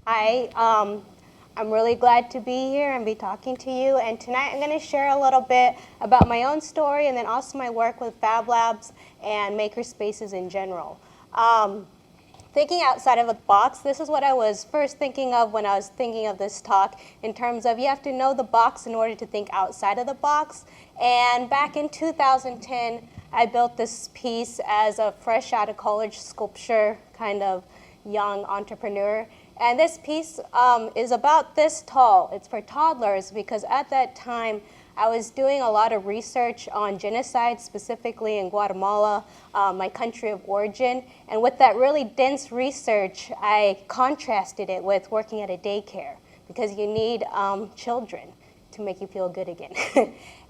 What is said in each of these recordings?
Hi, I'm really glad to be here and be talking to you. And tonight I'm going to share a little bit about my own story and then also my work with Fab Labs and Makerspaces in general. Um, Thinking outside of the box, this is what I was first thinking of when I was thinking of this talk in terms of you have to know the box in order to think outside of the box. And back in 2010, I built this piece as a fresh out of college sculpture kind of young entrepreneur. And this piece is about this tall. It's for toddlers because at that time I was doing a lot of research on genocide, specifically in Guatemala, my country of origin. And with that really dense research, I contrasted it with working at a daycare because you need children to make you feel good again.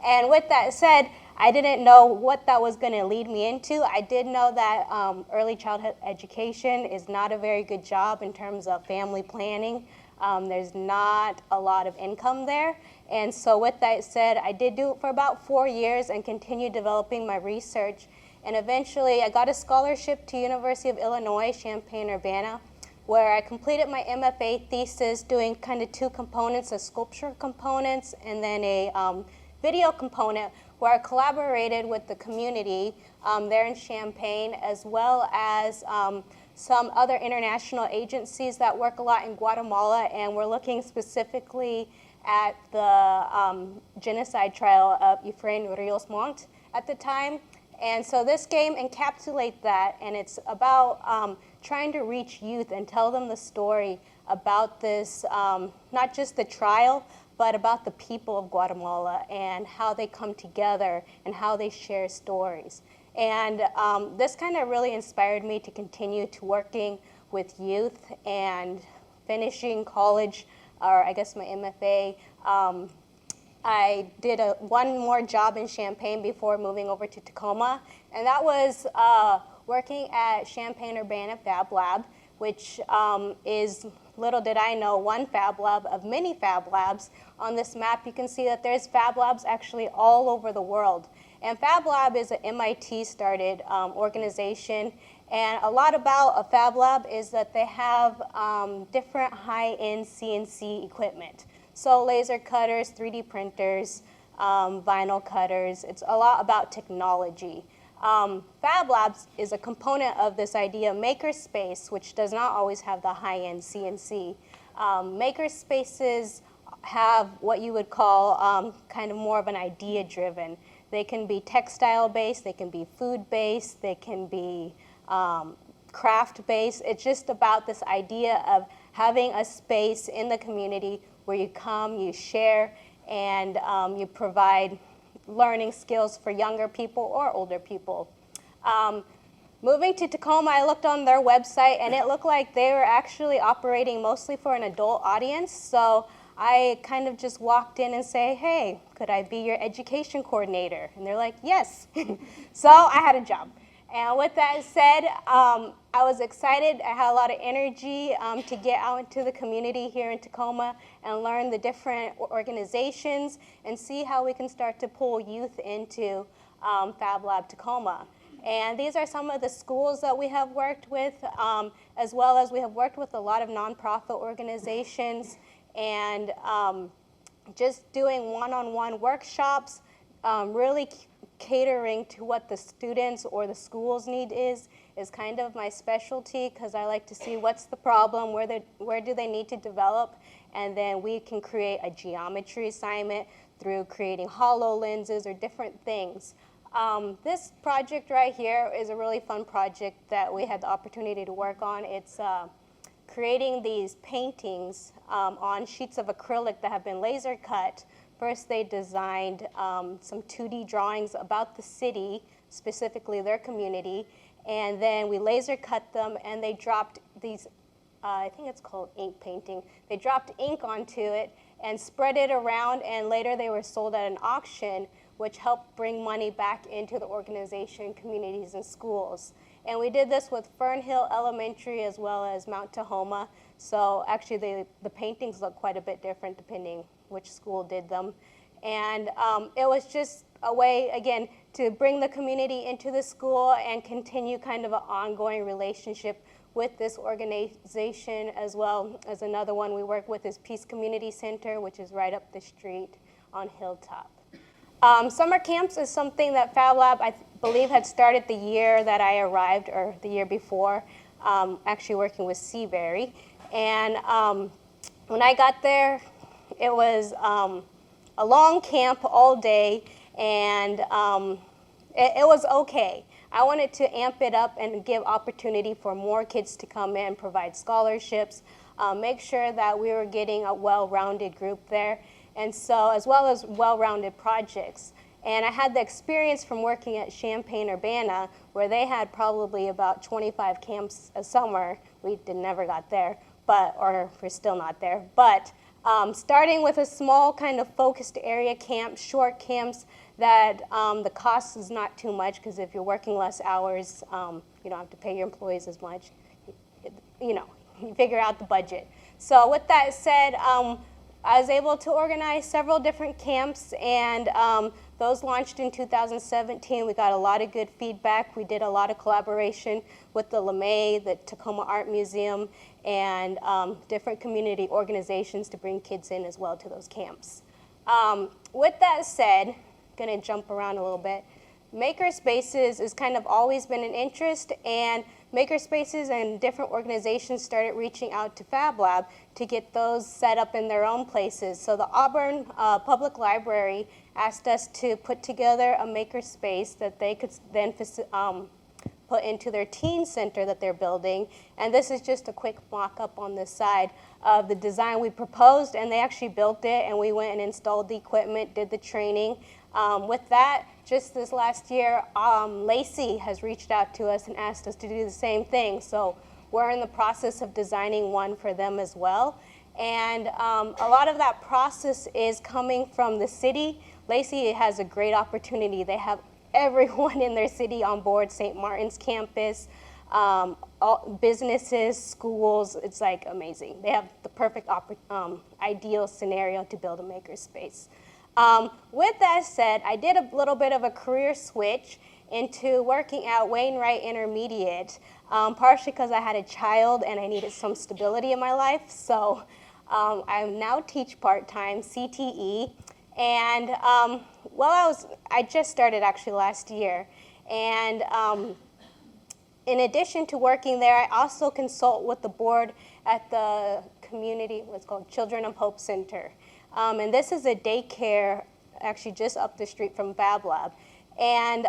And with that said, I didn't know what that was going to lead me into. I did know that early childhood education is not a very good job in terms of family planning. There's not a lot of income there. And so with that said, I did do it for about 4 years and continued developing my research. And eventually I got a scholarship to University of Illinois, Champaign-Urbana, where I completed my MFA thesis doing kind of two components, a sculpture components and then a video component, where I collaborated with the community there in Champaign, as well as some other international agencies that work a lot in Guatemala, and we're looking specifically at the genocide trial of Efrain Rios Montt at the time. And so this game encapsulates that, and it's about trying to reach youth and tell them the story about this, not just the trial, but about the people of Guatemala and how they come together and how they share stories. And this kind of really inspired me to continue to working with youth and finishing college, or I guess my MFA. I did one more job in Champaign before moving over to Tacoma, and that was working at Champaign-Urbana Fab Lab, which is, little did I know, one Fab Lab of many Fab Labs. On this map, you can see that there's Fab Labs actually all over the world. And Fab Lab is an MIT-started organization, and a lot about a Fab Lab is that they have different high-end CNC equipment. So laser cutters, 3D printers, vinyl cutters. It's a lot about technology. Fab Labs is a component of this idea of MakerSpace, which does not always have the high-end CNC. MakerSpaces have what you would call kind of more of an idea-driven. They can be textile-based, they can be food-based, they can be craft-based. It's just about this idea of having a space in the community where you come, you share, and you provide learning skills for younger people or older people. Moving to Tacoma, I looked on their website, and it looked like they were actually operating mostly for an adult audience. So I kind of just walked in and say, hey, could I be your education coordinator? And they're like, yes. So I had a job. And with that said, I was excited. I had a lot of energy to get out into the community here in Tacoma and learn the different organizations and see how we can start to pull youth into Fab Lab Tacoma. And these are some of the schools that we have worked with, as well as we have worked with a lot of nonprofit organizations and just doing one-on-one workshops, really catering to what the students or the school's need is kind of my specialty, because I like to see what's the problem, where do they need to develop, and then we can create a geometry assignment through creating HoloLenses or different things. This project right here is a really fun project that we had the opportunity to work on. It's creating these paintings on sheets of acrylic that have been laser cut. First, they designed some 2D drawings about the city, specifically their community, and then we laser cut them, and they dropped these, I think it's called ink painting. They dropped ink onto it and spread it around, and later they were sold at an auction, which helped bring money back into the organization, communities, and schools. And we did this with Fernhill Elementary as well as Mount Tahoma. So actually the paintings look quite a bit different depending which school did them. And it was just a way, again, to bring the community into the school and continue kind of an ongoing relationship with this organization, as well as another one we work with is Peace Community Center, which is right up the street on Hilltop. Summer camps is something that Fablab, I believe, had started the year that I arrived, or the year before, actually working with Seabury. And when I got there, it was a long camp all day, and it was okay. I wanted to amp it up and give opportunity for more kids to come in, provide scholarships, make sure that we were getting a well-rounded group there, and so, as well as well-rounded projects. And I had the experience from working at Champaign-Urbana, where they had probably about 25 camps a summer. We never got there, or we're still not there. But starting with a small kind of focused area camp, short camps, that the cost is not too much, because if you're working less hours, you don't have to pay your employees as much. You figure out the budget. So with that said, I was able to organize several different camps, and those launched in 2017. We got a lot of good feedback. We did a lot of collaboration with the LeMay, the Tacoma Art Museum, and different community organizations to bring kids in as well to those camps. With that said, I'm going to jump around a little bit. MakerSpaces has kind of always been an interest, and MakerSpaces and different organizations started reaching out to Fablab to get those set up in their own places. So the Auburn Public Library asked us to put together a MakerSpace that they could then put into their teen center that they're building. And this is just a quick mock-up on this side of the design we proposed, and they actually built it, and we went and installed the equipment, did the training. With that, just this last year, Lacey has reached out to us and asked us to do the same thing. So we're in the process of designing one for them as well. And a lot of that process is coming from the city. Lacey has a great opportunity. They have everyone in their city on board, St. Martin's campus, all businesses, schools. It's like amazing. They have the perfect ideal scenario to build a makerspace. With that said, I did a little bit of a career switch into working at Wainwright Intermediate, partially because I had a child and I needed some stability in my life. So I now teach part-time CTE. And I just started actually last year. And in addition to working there, I also consult with the board at the community, what's called Children of Hope Center. And this is a daycare actually just up the street from Fablab. And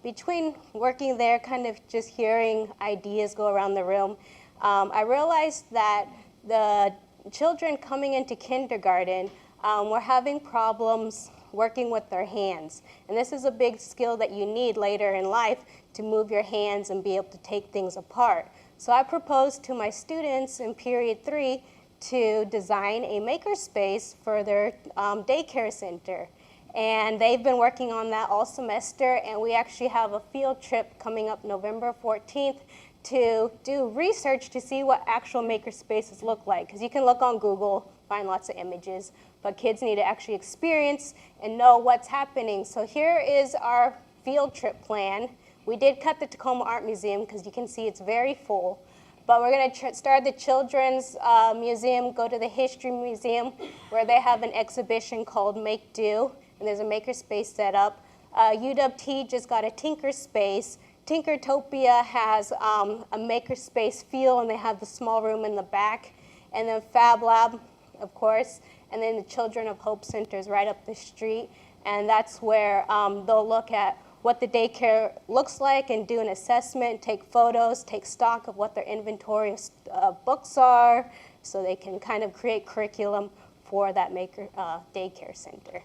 between working there, kind of just hearing ideas go around the room, I realized that the children coming into kindergarten were having problems working with their hands. And this is a big skill that you need later in life to move your hands and be able to take things apart. So I proposed to my students in period 3 to design a makerspace for their daycare center. And they've been working on that all semester, and we actually have a field trip coming up November 14th to do research to see what actual makerspaces look like. Because you can look on Google, find lots of images, but kids need to actually experience and know what's happening. So here is our field trip plan. We did cut the Tacoma Art Museum because you can see it's very full. But we're going to start the Children's Museum, go to the History Museum, where they have an exhibition called Make Do, and there's a makerspace set up. UW-T just got a Tinkerspace. Tinkertopia has a makerspace feel, and they have the small room in the back. And then Fablab, of course, and then the Children of Hope Center is right up the street. And that's where they'll look at what the daycare looks like and do an assessment, take photos, take stock of what their inventory of books are, so they can kind of create curriculum for that daycare center.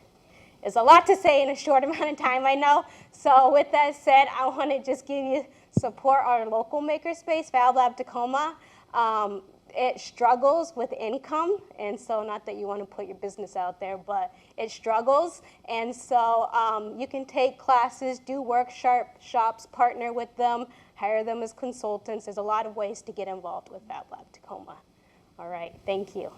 There's a lot to say in a short amount of time, I know. So with that said, I want to just give you support our local makerspace, Fablab Tacoma. It struggles with income, and so not that you want to put your business out there, but it struggles. And so you can take classes, do workshops, partner with them, hire them as consultants. There's a lot of ways to get involved with Fablab Tacoma. All right, thank you.